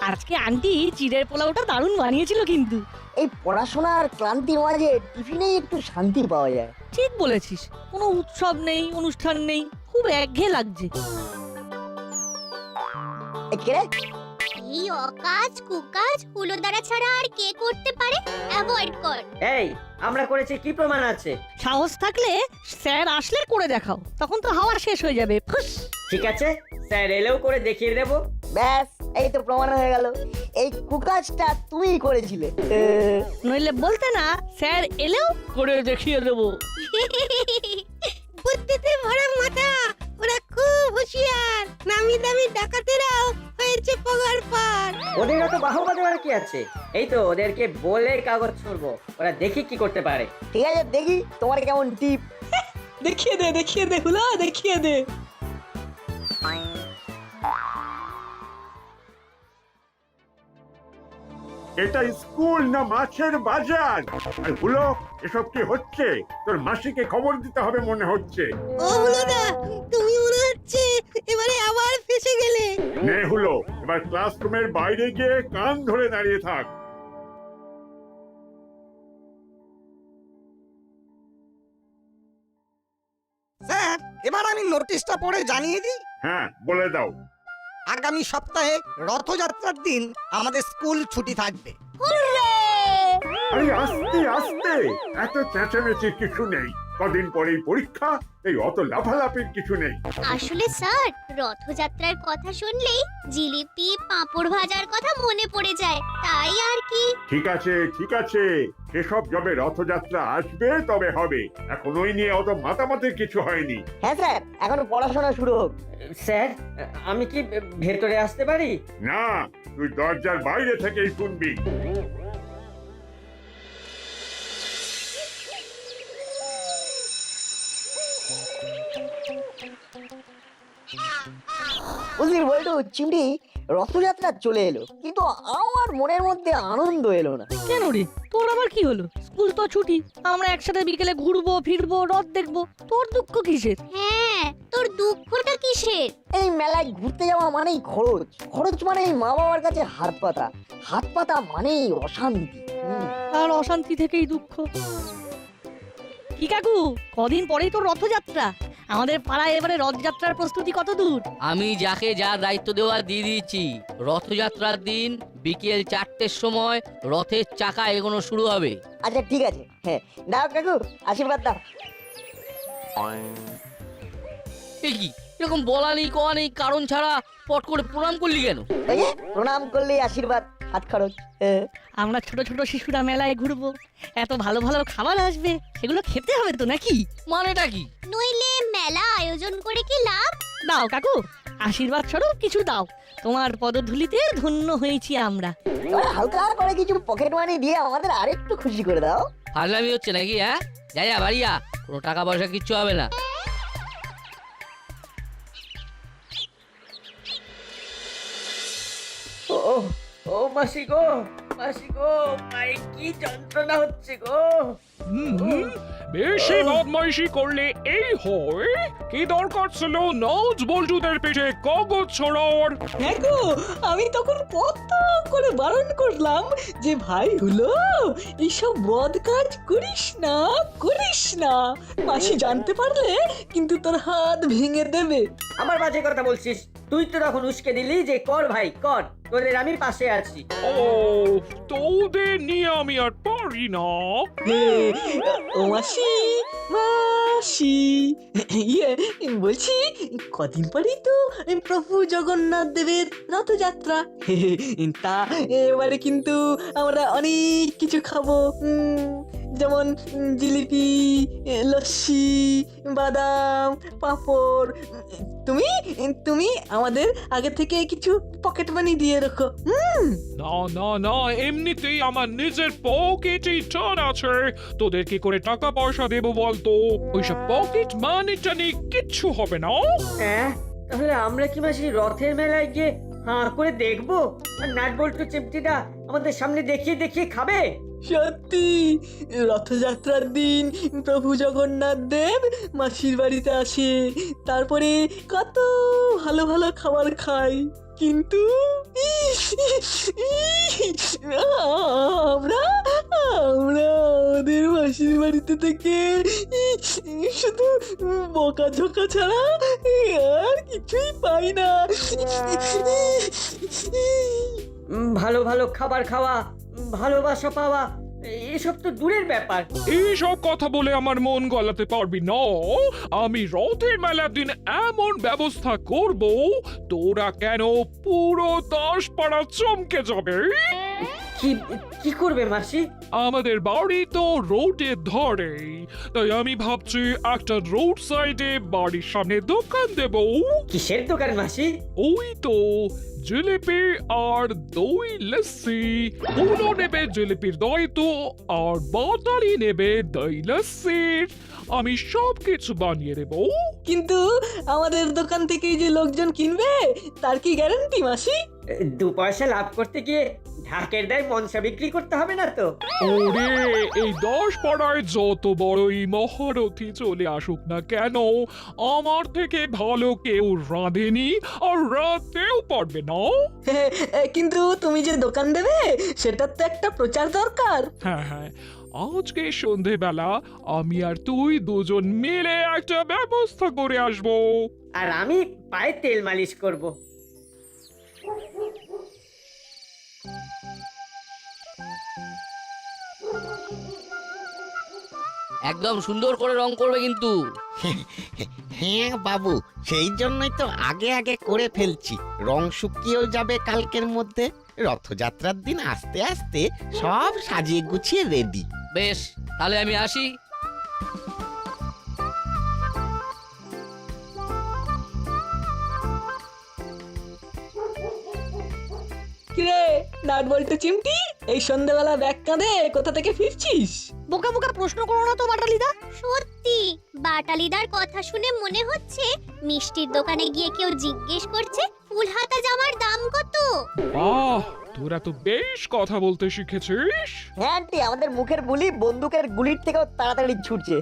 আজকে আন্টি চিড়ের পোলাওটা দারুণ বানিয়েছিল কিন্তু। এই পড়াশোনার ক্লান্তির মাঝে টিফিনেই একটু শান্তি পাওয়া যায়। ঠিক বলেছিস, কোনো উৎসব নেই, অনুষ্ঠান নেই, খুব একঘেয়ে লাগছে। এ কে রে? এই অকাজ কুকাজ হুলোদারা ছাড়া আর কে করতে পারে? অ্যাভয়েড কর। এই আমরা করেছি কি প্রমাণ আছে? সাহস থাকলে স্যার আসলে করে দেখাও, তখন তো হাওয়া শেষ হয়ে যাবে। ফুস। ঠিক আছে, স্যার এলেও করে দেখিয়ে দেবো। ব্যাস, এই তো প্রমাণ হয়ে গেল এই কুকাজটা তুমিই করেছিলে। নইলে বলতে না স্যার এলেও করে দেখিয়ে দেবো। বুদ্ধিতে ভরা মাথা, ওরা খুব হুঁশিয়ার। নামি দামি ডাকাতেরাও হয়েছে পগার পার। ওদের তো বাহবা দেওয়ার কি আছে? এই তো ওদেরকে বলে কাগজ ছুড়বো, ওরা দেখি কি করতে পারে। ঠিক আছে, দেখি তোমার কেমন টিপ। দেখিয়ে দে হুলা, দেখিয়ে দে। এটা স্কুল না মাছের বাজার? আর হলো এসব কি হচ্ছে? তোর মাসিকে খবর দিতে হবে মনে হচ্ছে। ও হুলোদা, তুমি মনে হচ্ছে এবারে আবার ফেসে গেলে। নে হলো, এবার ক্লাসরুমের বাইরে গিয়ে কান ধরে দাঁড়িয়ে থাক। স্যার, এবার আমি নোটিশটা পড়ে জানিয়ে দিই। হ্যাঁ, বলে দাও। আগামী সপ্তাহে রথযাত্রার দিন আমাদের স্কুল ছুটি থাকবে। আরে আস্তে আস্তে, এত চেঁচামেচির কিছু নেই। কদিন পরেই পরীক্ষা, এই অত লাফালাফির কিছু নেই। আসলে স্যার, রথযাত্রার কথা শুনলেই জিলিপি পাঁপড় ভাজার কথা মনে পড়ে যায়, তাই আর কি। ঠিক আছে ঠিক আছে, সেসব যবে রথযাত্রা আসবে তবে হবে। এখন ওই নিয়ে অত মাতামাতির কিছু হয়নি। হ্যাঁ স্যার, এখন পড়াশোনা শুরু হোক। স্যার, আমি কি ভেতরে আসতে পারি? না, তুই দরজার বাইরে থেকেই শুনবি। বুঝলি বলটু, চিমটি রথযাত্রা চলে এলো, কিন্তু আমার মনের মধ্যে আনন্দ এলো না। কেন রে, তোর আবার কি হলো? স্কুল তো ছুটি, আমরা একসাথে বিকেলে ঘুরবো ফিরবো, রথ দেখবো, তোর দুঃখ কিসের? হ্যাঁ, তোর দুঃখটা কিসের? এই মেলায় ঘুরতে যাওয়া মানেই খরচ, খরচ মানেই মা বাবার কাছে হাত পাতা, হাত পাতা মানেই অশান্তি। আর অশান্তি থেকেই দুঃখ। কি কাকু, কদিন পরেই তো রথযাত্রা, আমাদের পাড়ায় এবারে রথযাত্রার প্রস্তুতি কত দূর? আমি যাকে যা দায়িত্ব দেওয়া দিয়ে দিয়েছি। রথযাত্রার দিন বিকেল 4টের সময় রথের চাকা এগোনো শুরু হবে। আচ্ছা ঠিক আছে, হ্যাঁ দাও কাকু, আশীর্বাদ দাও। এ কি, এরকম বলা নেই কওয়া নেই, কারণ ছাড়া পট করে প্রণাম করলি কেন? এই যে, প্রণাম করলে আশীর্বাদ, হাত খরচ। আমরা ছোট ছোট শিশুরা মেলায় ঘুরবো, এত ভালো ভালো খাবার আসবে, সেগুলো খেতে হবে তো নাকি? মানেটা কি? নইলে মেলা আয়োজন করে কি লাভ? দাও কাকু, আশীর্বাদ স্বরূপ কিছু দাও, তোমার পদধূলিতে ধন্য হয়েছি আমরা। এবার হালকা করে কিছু পকেট মানি দিয়ে আমাদের আরেকটু খুশি করে দাও। ফাজলামি হচ্ছে নাকি? হ্যাঁ, যা যা বাড়ি যা, কোনো টাকা পয়সা কিচ্ছু হবে না। ও ও মাসি গো, মাসি গো, পায়ে কি যন্ত্রণা হচ্ছে গো। বেশি বদমাইশি করলে এই হয়। কি দরকার ছিল নজ বল্টুদের পিঠে কাগজ ছড়ার? হ্যাঁ গো, আমি তখন কত করে বারণ করলাম যে ভাই হলো এইসব বদ কাজ করিস না, করিস না। মাসি জানতে পারলে কিন্তু তোর হাত ভেঙে দেবে। আবার বাজে কথা বলছিস? তুই তো তখন উস্কে দিলি যে কর ভাই কর, তোদের আমি পাশে আছি। ও, তোদের নিয়ে আমি আর পারি না। ও মাসি, মাসি, ইয়ে বলছি, কদিন পরেই তো প্রভু জগন্নাথ দেবের রথযাত্রা। তা এবারে কিন্তু আমরা অনেক কিছু খাবো, যেমন জিলিপি, লস্যি, বাদাম, পাঁপড়। তুমি তুমি আমাদের আগে থেকে কিছু পকেট মানি দিয়ে রাখো। না না না, এমনিতেই আমার নিজের পকেটেই টান আছে। তোদের কি করে টাকা পয়সা দেবো বলতো? ওইসব পকেট মানি টানি কিচ্ছু হবে না। হ্যাঁ, তাহলে আমরা কি মাসি রথের মেলায় গিয়ে হাঁ করে দেখবো, আর নাট বল্টু চিমটিটা আমাদের সামনে দেখিয়ে দেখিয়ে খাবে? সত্যি, রথযাত্রার দিন প্রভু জগন্নাথ দেব মাসির বাড়িতে আসে, তারপরে কত ভালো ভালো খাবার খায়। কিন্তু ইস, আমরা আমরা আমাদের মাসির বাড়িতে থেকে শুধু বকাঝকা ছাড়া আর কিছুই পাই না। ভালো ভালো খাবার খাওয়া, ভালোবাসা পাওয়া, এসব তো দূরের ব্যাপার। এইসব কথা বলে আমার মন গলাতে পারবি না। আমি রথের মেলার দিন এমন ব্যবস্থা করব, তোরা কেন পুরো 10 পাড়া চমকে যাবে। কি কি করবে মাসি? আমাদের বাড়ি তো রোডের ধারে, তাই আমি ভাবছি একটা রোড সাইডে বাড়ির সামনে দোকান দেব। কিসের দোকান মাসি? ওই তো জিলিপি আর দই লস্যি। পুরো নেবে জিলিপির দই তো, আর বাটালি নেবে দই লস্যির। আমি সব কিছু বানিয়ে দেবো। কিন্তু আমাদের দোকান থেকেই যে লোকজন কিনবে তার কি গ্যারান্টি মাসি? 2 পয়সা লাভ করতে গিয়ে ঢাকের দায় মনসা বিক্রি করতে হবে না তো? ওরে, এই 10 পাড়ায় যত বড়ই মহারথী চলে আসুক না কেন, আমার থেকে ভালো কেউ রাঁধেনি আর রাঁধতেও পারবে না। কিন্তু তুমি যে দোকান দেবে সেটার তো একটা প্রচার দরকার। হ্যাঁ হ্যাঁ, আজকে সন্ধেবেলা আমি আর তুই দুজন মিলে একটা ব্যবস্থা করে আসবো। আর আমি পায়ে তেল মালিশ করব। একদম সুন্দর করে রং করবে কিন্তু। হ্যাঁ বাবু, সেই জন্যই তো আগে আগে করে ফেলছি। রং শুকিয়েও যাবে কালকের মধ্যে। রথযাত্রার দিন আস্তে আস্তে সব সাজিয়ে গুছিয়ে রেডি। বেশ, তাহলে আমি আসি। কিরে নাট বল্টু চিমটি, এই সন্ধ্যাবেলা ব্যাগ কাঁধে কোথা থেকে ফিরছিস? বোকা বোকা প্রশ্ন করো না তো বাটালিদা। সত্যি বাটালিদার কথা শুনে মনে হচ্ছে মিষ্টির দোকানে গিয়ে কেউ জিজ্ঞেস করছে ফুল হাতা জামার দাম কত। বাহ, তোরা তো বেশ কথা বলতে শিখেছিস। হ্যাঁ আন্টি, আমাদের মুখের বুলি বন্দুকের গুলির থেকেও তাড়াতাড়ি ছুটছে।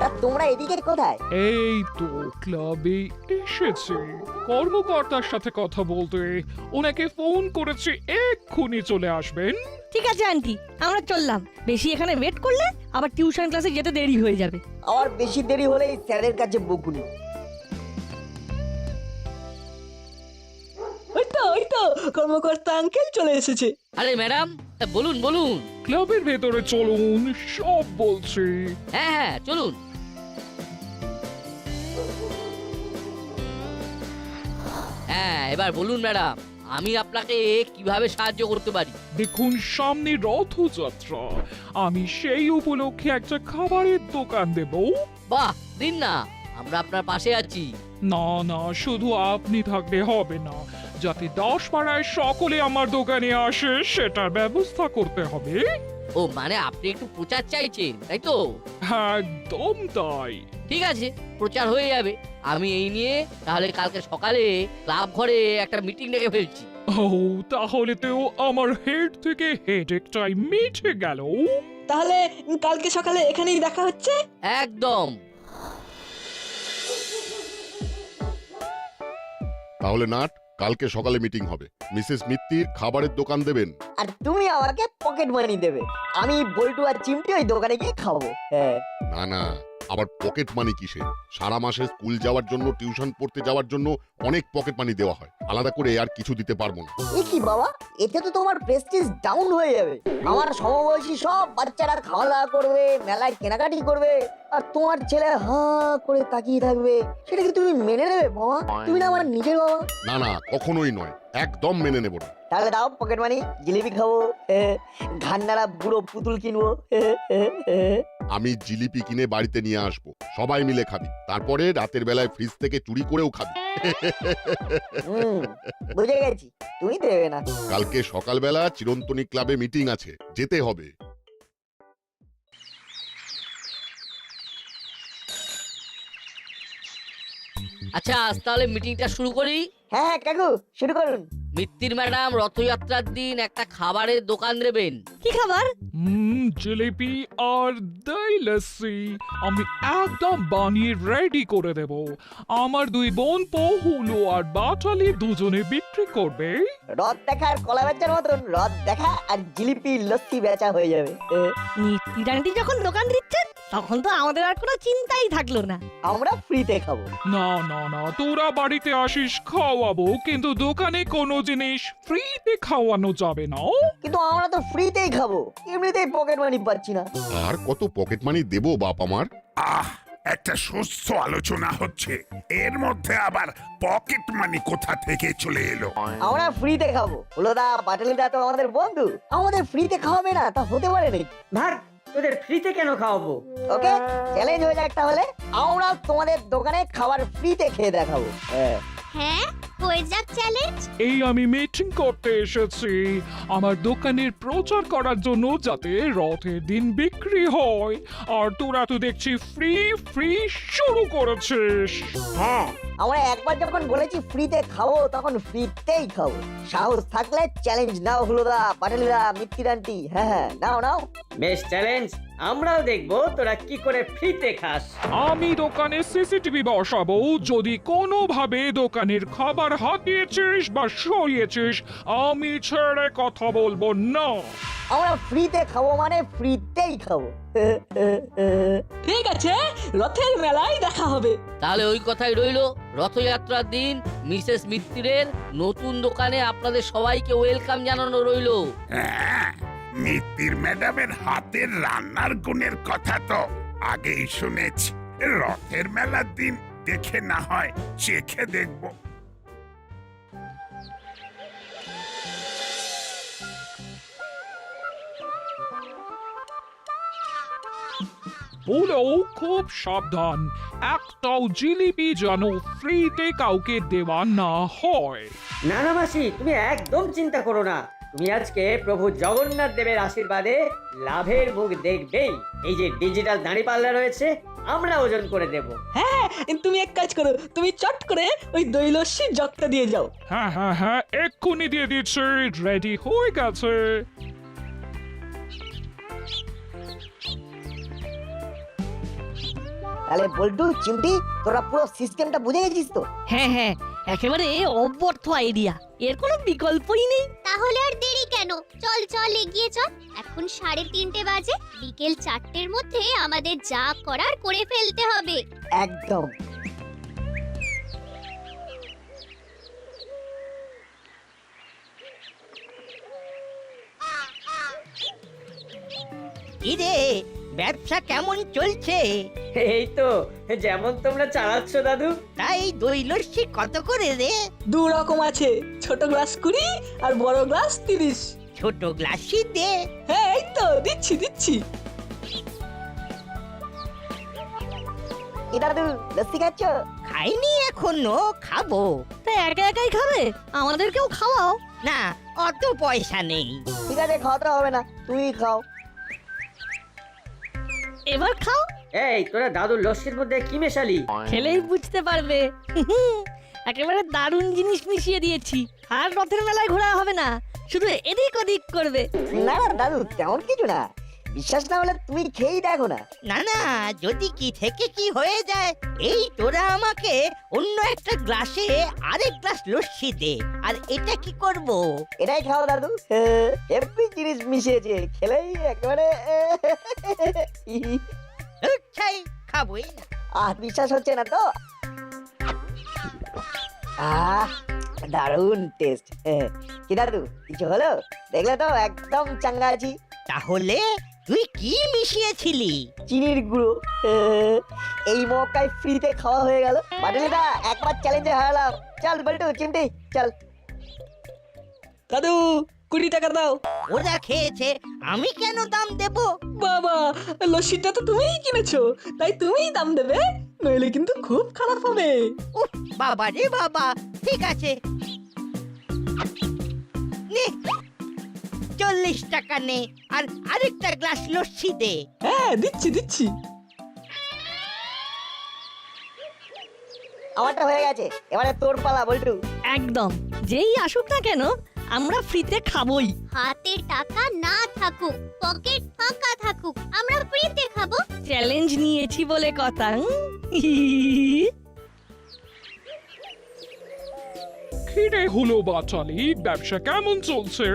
তা তোমরা এদিকে কোথায়? এই তো ক্লাবে এসেছি কর্মকর্তার সাথে কথা বলতে। ওনাকে ফোন করেছি, এক্ষুনি চলে আসবেন। ঠিক আছে আন্টি, আমরা চললাম। বেশি এখানে ওয়েট করলে আবার টিউশন ক্লাসে যেতে দেরি হয়ে যাবে। আর বেশি দেরি হলেই স্যারের কাছে বকুনি। ওই তো কর্মকর্তা আঙ্কেল চলে এসেছে। আরে ম্যাডাম, বলুন বলুন। ক্লাবের ভেতরে চলুন, সব বলছি। হ্যাঁ হ্যাঁ, চলুন। হ্যাঁ, এবার বলুন ম্যাডাম, আমি আপনাকে কিভাবে সাহায্য করতে পারি? দেখুন, সামনে রথযাত্রা, আমি সেই উপলক্ষে একটা খাবারের দোকান দেব। বাহ, দিন না, আমরা আপনার পাশে আছি। না না, শুধু আপনি থাকলে হবে না। যাতে 10 পাড়ায় সকলে আমার দোকানে আসে সেটার ব্যবস্থা করতে হবে। ও মানে আপনি একটু প্রচার চাইছেন, তাই তো? একদম তাই। ঠিক আছে, প্রচার হয়ে যাবে। আমি এই নিয়ে তাহলে কালকে সকালে ক্লাব ঘরে একটা মিটিং ডেকে ফেলছি। ও, তাহলে তো আমার হেড থেকে হেডেকটাই মিটে গেল। তাহলে কালকে সকালে এখানেই দেখা হচ্ছে। একদম। তাহলে নাট, কালকে সকালে মিটিং হবে। মিসেস মিত্তির খাবারের দোকান দেবেন। আর তুমি আমাকে পকেট মানি দেবে। আমি বল্টু আর চিমটি ওই দোকানে গিয়ে খাবো। হ্যাঁ। না না, আবার পকেট মানি কিসে? সারা মাসে স্কুল যাওয়ার জন্য, টিউশন পড়তে যাওয়ার জন্য অনেক পকেট মানি দেওয়া হয়। আলাদা করে আর কিছু দিতে পারবো না। এ কি বাবা, এতে তো তোমার প্রেস্টিজ ডাউন হয়ে যাবে। আমার সমবয়সী সব বাচ্চারা খাওয়া দাওয়া করবে, মেলায় কেনাকাটি করবে, আর তোমার ছেলে হা করে তাকিয়ে থাকবে। সেটা কি তুমি মেনে নেবে বাবা? তুমি না আমার নিজের বাবা। না না, কখনোই নয়, একদম মেনে নেব না। তাহলে দাও পকেট মানি, জিলিপি খাবো, ঘান্নারা বুড়ো পুতুল কিনবো। আমি জিলিপি কিনে বাড়িতে নিয়ে আসবো, সবাই মিলে খাবি। তারপরে রাতের বেলায় ফ্রিজ থেকে চুরি করেও খাবি। বুঝে গেছি, তুমি দেবে না। কালকে সকালবেলা চিরন্তনী ক্লাবে মিটিং আছে, যেতে হবে। আচ্ছা, আজ তাহলে মিটিংটা শুরু করি। হ্যাঁ কাকু, শুরু করুন। মিত্তির ম্যাডাম রথযাত্রার দিন একটা খাবারের দোকান দেবেন। কি খাবার? জিলিপি আর দই লস্যি আমি একদম বানিয়ে রেডি করে দেব। আমার দুই বোন পহুলো আর বাটালি দুজনে বিক্রি করবে। রথ দেখা আর কলা বেচার মতন রথ দেখা আর জিলিপি লস্যি বেচা হয়ে যাবে। মিত্তির আন্টি যখন দোকান দিচ্ছেন তখন তো আমাদের আর কোনো চিন্তাই থাকলো না। আমরা ফ্রিতে খাবো। না না না, তোরা বাড়িতে আসিস খাওয়াবো, কিন্তু দোকানে কোনো জিনিস ফ্রিতে খাওয়ানো যাবে না। কিন্তু আমরা তো ফ্রিতেই খাবো, এমনিতেই পকেট মানি পাচ্ছি না। আর কত পকেট মানি দেবো বাপ আমার? আহ, একটা সুস্থ আলোচনা হচ্ছে, এর মধ্যে আবার পকেট মানি কোথা থেকে চলে এলো? আমরা ফ্রিতে খাবো। হলোদা পাটালিদা তো আমাদের বন্ধু, আমাদের ফ্রিতে খাওয়াবে না তা হতে পারে নাকি? ভাগ, তোদের ফ্রিতে কেন খাওয়াবো? ওকে, চ্যালেঞ্জ হয়ে যাক তাহলে। আমরা তোমাদের দোকানে খাবার ফ্রিতে খেয়ে দেখাবো। হ্যাঁ, হয়ে যাক চ্যালেঞ্জ। এই আমি মিটিং করতে এসেছি আমার দোকানের প্রচার করার জন্য, যাতে রথের দিন বিক্রি হয়। আর তোরা তো দেখছি ফ্রি ফ্রি শুরু করেছিস। হ্যাঁ, আমরা একবার যখন বলেছি ফ্রিতে খাবো তখন ফ্রিতেই খাবো। সাহস থাকলে চ্যালেঞ্জ নাও হলোদা পাটালিদা মিত্তির আন্টি। হ্যাঁ, নাও নাও। বেশ চ্যালেঞ্জ, আমরাও দেখবো তোরা কি করে ফ্রিতে খাস। আমি দোকানে সিসিটিভি বসাবো, যদি কোনোভাবে দোকানের খাবার হাতিয়েছিস বা সরিয়েছিস আমি ছেড়ে কথা বলবো না। আমরা ফ্রিতে খাবো মানে ফ্রিতেই খাবো। ঠিক আছে, রথের মেলায় দেখা হবে। তাহলে ওই কথাই রইলো, রথযাত্রার দিন মিসেস মিত্তিরের নতুন দোকানে আপনাদের সবাইকে ওয়েলকাম জানানো রইলো। হ্যাঁ, মিত্তির ম্যাডামের হাতের রান্নার গুণের কথা তো আগেই শুনেছি। রথের মেলার দিন দেখে না হয় চেখে দেখবো। বলেও খুব সাবধান, একটাও জিলিপি যেন ফ্রিতে কাউকে দেওয়া না হয়। না না মাসি, তুমি একদম চিন্তা করো না। তুমি আজকে প্রভু জগন্নাথ দেবের আশীর্বাদে লাভের মুখ দেখবেই। এই যে ডিজিটাল দাঁড়িপাল্লা রয়েছে, আমরা ওজন করে দেব। হ্যাঁ, তুমি এক কাজ করো, তুমি চট করে ওই দই লস্যির জগটা দিয়ে যাও। হ্যাঁ হ্যাঁ হ্যাঁ, এক্ষুনি দিয়ে দিচ্ছি, রেডি হয়ে গেছে। তাহলে বল্টু চিমটি তোরা পুরো সিস্টেমটা বুঝে গেছিস তো? হ্যাঁ হ্যাঁ, একেবারে অব্যর্থ আইডিয়া, এর কোনো বিকল্পই নেই। তাহলে আর দেরি কেন, চল চল এগিয়ে চল। এখন 3:30 বাজে, বিকেল 4টের মধ্যে আমাদের যা করার করে ফেলতে হবে। একদম। ইরে, ব্যবসা কেমন চলছে? এই তো যেমন তোমরা চালাচ্ছ দাদু। তাই দই লস্যি কত করে রে? 2 রকম আছে, ছোট গ্লাস 20 আর বড় গ্লাস 30। ছোট গ্লাসই দে। হ্যাঁ, এই তো দিচ্ছি দিচ্ছি। এটা তো লস্যি খাচ্ছ? খাইনি এখনো, খাবো। তা একা একাই খাবে? আমাদেরকেও খাওয়াও। না, অত পয়সা নেই। ঠিক আছে, খাওয়াতে হবে না, তুমি খাও। এবার খাও, এই তোরা দাদুর লস্যির মধ্যে কি মেশালি? খেলেই বুঝতে পারবে। একেবারে দারুণ জিনিস মিশিয়ে দিয়েছি। আর রথের মেলায় ঘোরা হবে না, শুধু এদিক ওদিক করবে। না না দাদু, তেমন কিছু না। বিশ্বাস না হলে তুমি খেয়েই দেখো না। না না, যদি কি থেকে কি হয়ে যায়, এই তোরা আমাকে অন্য একটা গ্লাসে আরেক গ্লাস লস্যি দে। আর এটা কি করব? এটাই খাও দাদু, হেভি জিনিস মিশিয়েছে, খেলেই একেবারে। ছাই, খাবোই না। আর বিশ্বাস হচ্ছে না তো? দারুণ টেস্ট। কি দাদু, কিছু হলো? দেখলে তো একদম চাঙ্গা আছি। তাহলে তুই কি মিশিয়েছিলি? চিনির গুঁড়ো। এই মৌকায় ফ্রিতে খাওয়া হয়ে গেল। পাটালিদা, একবার চ্যালেঞ্জে হারালাম। চল বল্টু চিমটি চল। দাদু 20 টাকা দাও। ওরা খেয়েছে, আমি কেন দাম দেব? বাবা, লস্যিটা তো তুমিই কিনেছো, তাই তুমিই দাম দেবে, নইলে কিন্তু খুব খারাপ হবে। উফ, বাবা রে বাবা। ঠিক আছে, নে 40 টাকা নে, আর আরেকটা গ্লাস লস্যি দে। হ্যাঁ, দিচ্ছি দিচ্ছি। আমারটা হয়ে গেছে, এবারে তোর পালা বল্টু। একদম যেই আসুক না কেন আমরা ফ্রিতে খাবোই। হাতে টাকা না থাকুক, পকেট ফাঁকা থাকুক, আমরা ফ্রিতে খাবো। চ্যালেঞ্জ নিয়েছি বলে কথা। কিরে হলো বাচালি, ব্যবসা কেমন চলছে?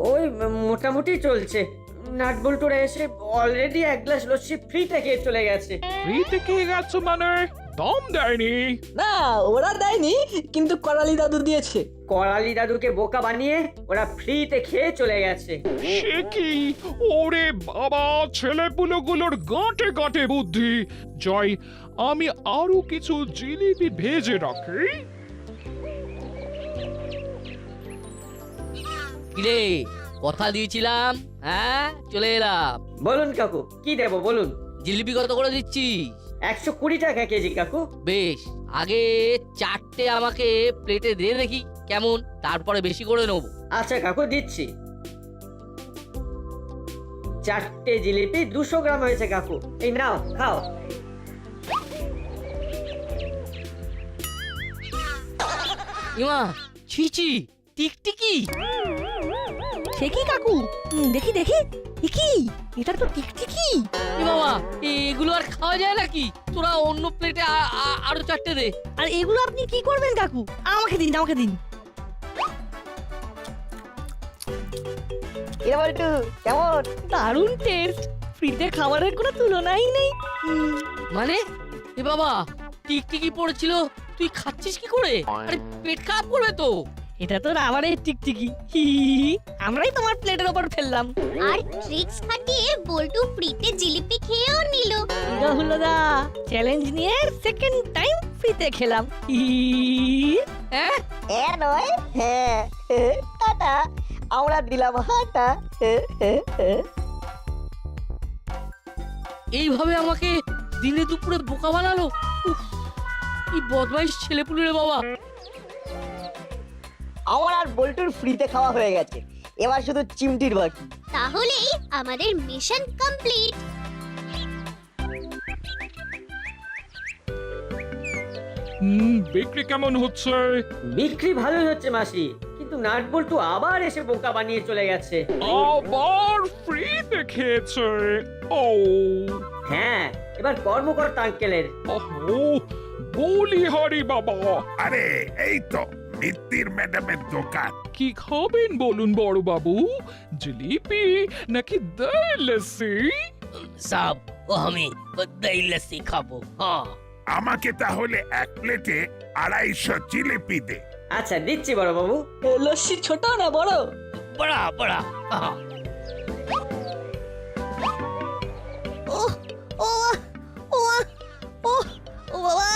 ওই মোটামুটি চলছে। নাটবল্টুরা এসে অলরেডি এক গ্লাস লস্যি ফ্রিতে খেয়ে চলে গেছে। ফ্রিতে খেয়ে গেছো মানে? দাম দেয়নি? না, ওরা দেয়নি, কিন্তু করালি দাদু দিয়েছে। করালি দাদুকে বোকা বানিয়ে ওরা ফ্রিতে খেয়ে চলে গেছে। সে কি? ওরে বাবা, ছেলেপুলোগুলোর গাঁটে গাঁটে বুদ্ধি। জয়, আমি আরো কিছু জিলিপি ভেজে রাখি। কিরে, কথা দিয়েছিলাম, হ্যাঁ চলে এলাম। বলুন কাকু, কি দেবো বলুন? জিলিপি কত করে দিচ্ছিস? 120 টাকা কেজি কাকু। বেশ, আগে 4টে আমাকে প্লেটে দিয়ে দেখি কেমন, তারপরে বেশি করে নেবো। আচ্ছা কাকু, দিচ্ছি। 4টে জিলিপি 200 গ্রাম হয়েছে কাকু। এই নাও, খাও। ইমা, ছিচি, টিকটিকি। সে কি কাকু? দেখি দেখি, এ কি? এটা তো টিকটিকি। এ বাবা, এগুলো আর খাওয়া যায় নাকি? তোরা অন্য প্লেটে আরো 4টে দে। আর এগুলো আপনি কি করবেন কাকু? আমাকে দিন, আমাকে দিন। এরা বলটু কেমন? দারুণ টেস্ট, ফ্রিতে খাবারের কোনো তুলনাই নেই। মানে এ বাবা, টিকটিকি পড়েছিল, তুই খাচ্ছিস কি করে? আরে পেট খারাপ করবে তো। এটা তো রাবারের টিকটিকি। আমরাই তোমার প্লেটের ওপর ফেললাম। আর ট্রিক্স খাটিয়ে বল্টু ফ্রিতে জিলিপি খেয়েও নিল। হলো দা, চ্যালেঞ্জ নিয়ে সেকেন্ড টাইম ফ্রিতে খেলাম। হ্যাঁ, এ নয়, হ্যাঁ। টাটা, আমরা দিলাম হাঁটা। এইভাবে আমাকে দিনে দুপুরে বোকা বানালো। উফ, কি বদমাইশ ছেলেপুলে রে বাবা। আমার আর বল্টুর ফ্রিতে খাওয়া হয়ে গেছে, এবার শুধু চিমটির বাকি। তাহলেই আমাদের মিশন কমপ্লিট। বিক্রি কেমন হচ্ছে? বিক্রি ভালোই হচ্ছে মাসি, কিন্তু নাটবল্টু আবার এসে বোকা বানিয়ে চলে গেছে। আবার ফ্রিতে খেয়েছে? ও হ্যাঁ, এবার কর্মকর্তা আঙ্কেলের। ওহো, বলি হরি বাবা। আরে এই তো মিত্তির ম্যাডামের দোকান। কি খাবেন বলুন বড় বাবু? জিলিপি নাকি দই লস্যি? সাব, ও আমি দই লস্যি খাবো। হ্যাঁ, আমাকে তাহলে এক প্লেটে 250 জিলিপি দে। আচ্ছা দিচ্ছি বড় বাবু। লস্যি ছোট না বড়? বড়া বড়া। ও ও ও ও ও বাবা,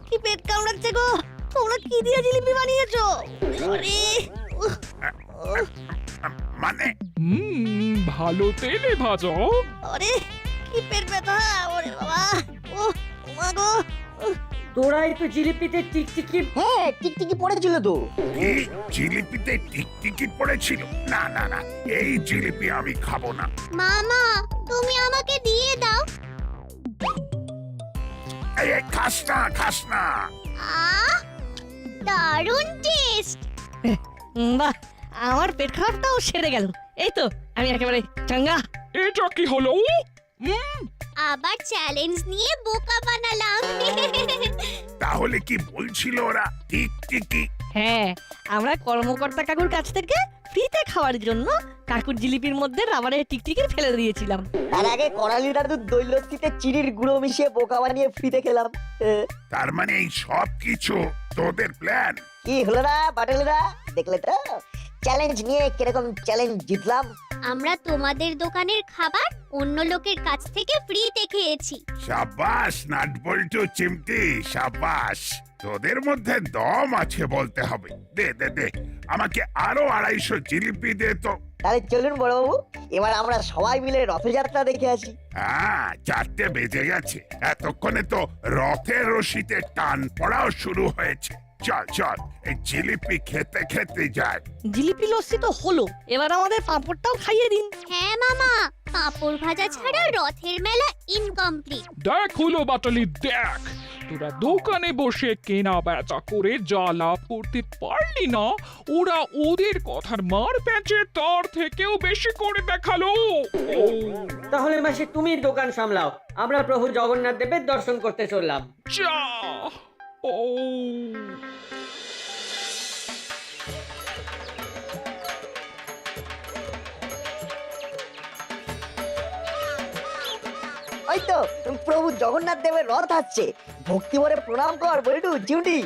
কি পেট কামড়াচ্ছে গো। তোমরা কি দিয়ে জিলিপি বানিয়েছো? আরে মানে ভালো তেলে ভাজো। আরে কি পেট ব্যথা, ওরে বাবা। ও মা গো। তোরাই তো জিলিপিতে টিকটিকি। হ্যাঁ, টিকটিকি পড়েছিল তো। কি জিলিপিতে টিকটিকি পড়েছিল? না না না, এই জিলিপি আমি খাবো না। মামা, তুমি আমাকে দিয়ে দাও। এই খাস না, খাস না। আহ, দারুণ টেস্ট। বাহ, আমার পেট খারাপটাও সেরে গেল। এই তো আমি একেবারে চাঙ্গা। এটা কি হলো? আবার চ্যালেঞ্জ নিয়ে বোকা বানালাম। তাহলে কি বলছিল ওরা টিকটিকি? হ্যাঁ, আমরা কর্মকর্তা কাকুর কাছ থেকে ফ্রিতে খাওয়ার জন্য কাকুর জিলিপির মধ্যে রাবারের টিকটিকি ফেলে দিয়েছিলাম। তার আগে করালি দাদুর দই লস্যিতে চিনির গুঁড়ো মিশিয়ে বোকা বানিয়ে ফ্রিতে খেলাম। তার মানে এই সব কিছু তোদের প্ল্যান? কি হলো না বাটেলরা, দেখলে তো চ্যালেঞ্জ নিয়ে কিরকম চ্যালেঞ্জ জিতলাম। আমরা তোমাদের দোকানের খাবার অন্য লোকের কাছ থেকে ফ্রিতে খেয়েছি। সাবাস নাটবল্টু চিমটি, সাবাস। তোদের মধ্যে দম আছে বলতে হবে। দে দে দে, আমাকে আরো 250 জিলিপি দে তো। তাহলে চলুন বড়বাবু, এবার আমরা সবাই মিলে রথযাত্রা দেখে আসি। হ্যাঁ, 4টে বেজে গেছে, এতক্ষণে তো রথের রশিতে টান পড়াও শুরু হয়েছে। চল চল এই জিলিপি খেতে খেতে যাক। জিলিপি লস্যি তো হলো, এবার আমাদের পাঁপড়টাও খাইয়ে দিন। হ্যাঁ মামা, পাঁপড় ভাজা ছাড়া রথের মেলা ইনকমপ্লিট। দেখ হলো বাটালি দেখ, তোরা দোকানে বসে কেনা বেচা করে যা লাভ করতে পারলি না, ওরা ওদের কথার মার প্যাঁচে তার থেকেও বেশি করে দেখালো। ও তাহলে মাসি তুমি দোকান সামলাও, আমরা প্রভু জগন্নাথ দেবের দর্শন করতে চললাম। যা ও ওই তো প্রভু জগন্নাথ দেবের রথ আসছে, ভক্তি ভরে প্রণাম কর বল্টু চিমটি।